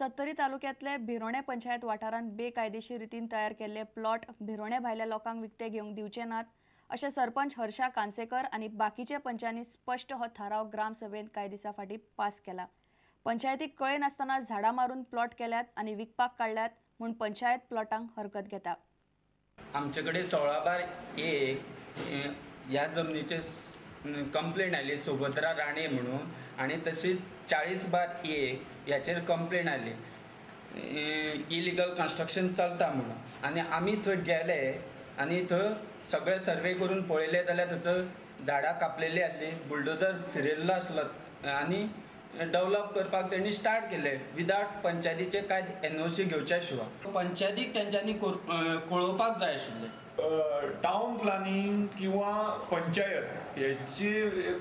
सत्तरी तालुक्यातले भिरोणे पंचायत वाठारांत बेकायदेशीर रितीन तयार केल्ले प्लॉट भिरोणे भायल्या लोकांक विकते घेवंक दिवचे नात अशें सरपंच हर्षा कांसेकर आनी बाकीचे पंचांनी स्पष्ट हो थाराव ग्रामसभेन कांय दिसा फाटीं पास केला। पंचायतीक कळे नासतना झाडां मारून प्लॉट केल्यात आनी विकपाक काडल्यात म्हूण पंचायत प्लॉटांक हरकत घेता। आमचे कडेन 16/1 ह्या जमनीचे कंप्लेंट आयली सुभद्रा राणे म्हणून आनी तशीच 40/1 ह्याचेर कंप्लेंट आयली इलिगल कन्स्ट्रक्शन चलता म्हणून आनी आमी थंय गेले आनी थंय सगळे सर्वे करून पळयले जाल्यार थंयसर झाडां कापलेली आसली बुलडोजर फिरयल्लो आसलो आनी डेवलप करपाक तेणी स्टार्ट केले विदाउट पंचायतीचे कांय NOC घेवच्या शिवाय। पंचायतीक तेंच्यांनी कळोवपाक जाय आशिल्लें टाउन प्लॅनिंग किंवा पंचायत हेची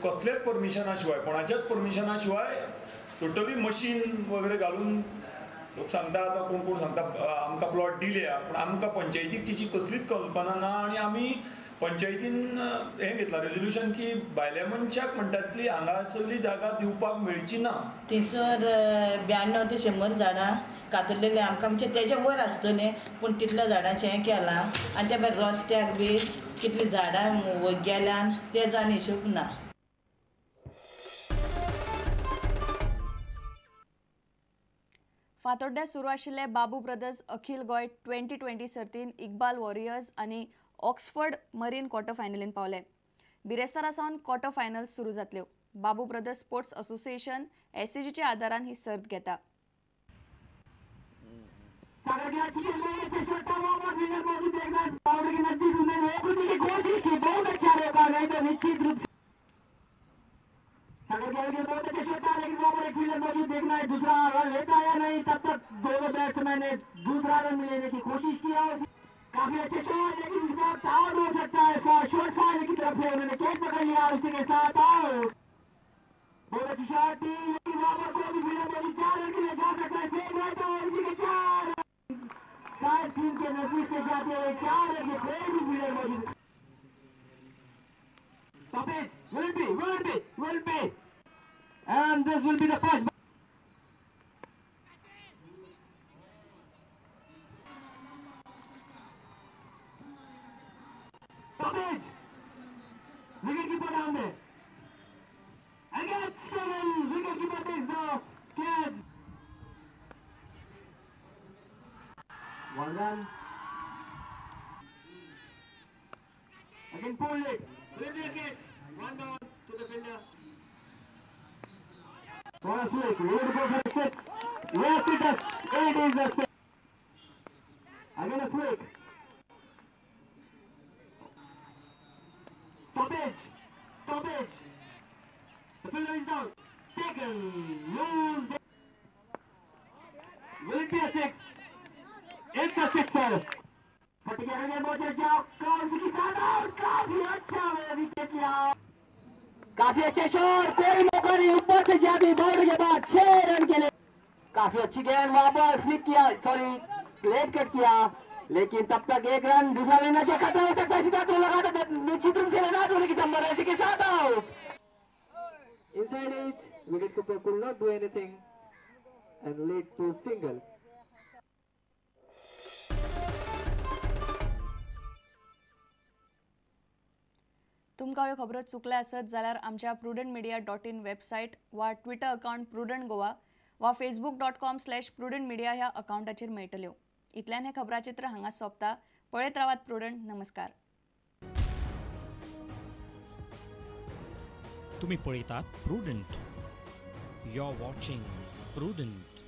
कसलेच परमिशना शिवाय कोणाच्याच परमिशना शिवाय टोटली मशीन वगैरे घालून लोक सांगता आता कोण कोण सांगता आमकां प्लॉट दिले पूण आमकां पंचायतीक तिची कसलीच कल्पना ना आनी आमी पंचायतीन हें घेतलां रेजोल्युशन की भायल्या मनशाक म्हणटा तितली हांगासरली जागा दिवपाक मेळची ना। थंयसर 92 ते 100 झाडां कातरलेले आमकां म्हणजे तेजे वयर आसतलें पूण तितल्या झाडांचें हें केलां आनी त्या भायर रस्त्याक बी कितलीं झाडां गेल्यान तेजो आनी हिशोब ना। फातोड्ड्या सुरू आशिल्ले बाबू ब्रदर्स अखिल गोय 2020 सर्तीन इकबाल वॉरियर्स आनी ऑक्सफर्ड मरीन क्वॉर्टर फायनलीन पावले। बिरेस्तारा सावन क्वॉर्टर फायनल्स सुरू जातल्यो। बाबू ब्रदर्स स्पोर्ट्स असोसिएशन SAGच्या आदारान ही सर्त घेता। बहुत अच्छे शॉट था लेकिन वहाँ पर एक फील्डर मौजूद देखना है दूसरा रन लेता या नहीं तब तक दोनों बैट्समैन ने दूसरा रन लेने की कोशिश किया। काफी अच्छे शॉट लेकिन इस बार आउट हो सकता है शॉट फायर की तरफ से उन्होंने कैच पकड़ लिया उसी के साथ आउट। बहुत अच्छी शॉट थी लेकिन वहाँ पर कोई भी फील्डर मौजूद 4 रन के लिए जा सकता है सेम रहता है उसी के 4 साइड टीम के नजदीक से जाते हुए 4 रन के कोई भी फील्डर मौजूद। Stoppage will be and this will be the first stoppage. Wicketkeeper down there again Steven wicketkeeper takes the catch. One run again pulled it. Brilliant catch. One down to the fielder. For a flick, would go for a 6. Yes, it does. It is a 6. Again a flick. Stoppage. The fielder is down. Taken. Loose. Will it be a 6? It's a 6. काफी अच्छे shot कोई मौका नहीं ऊपर से जाती boundary के बाद 6 run के लिए काफी अच्छी गेंद वहां पर फ्लिक किया लेट कट किया लेकिन तब तक 1 रन दूसरा लेना जो खतरा हो सकता है सीधा तो लगा था निश्चित रूप से लेना होने की संभावना है। इसी के साथ out inside edge wicketkeeper could not do anything and led to single। तुमकां ह्यो खबरो चुकल्या आसत जाल्यार आमच्या prudentmedia.in वेबसायट वा ट्विटर अकाउंट प्रुडंट गोवा वा facebook.com/prudentmedia ह्या अकाउंटाचेर मेळटल्यो। इतल्यान हे खबराचित्र हांगा सोंपता। पळयत रावात प्रुडंट। नमस्कार। तुम्ही पळयतात Prudent. You are watching prudent.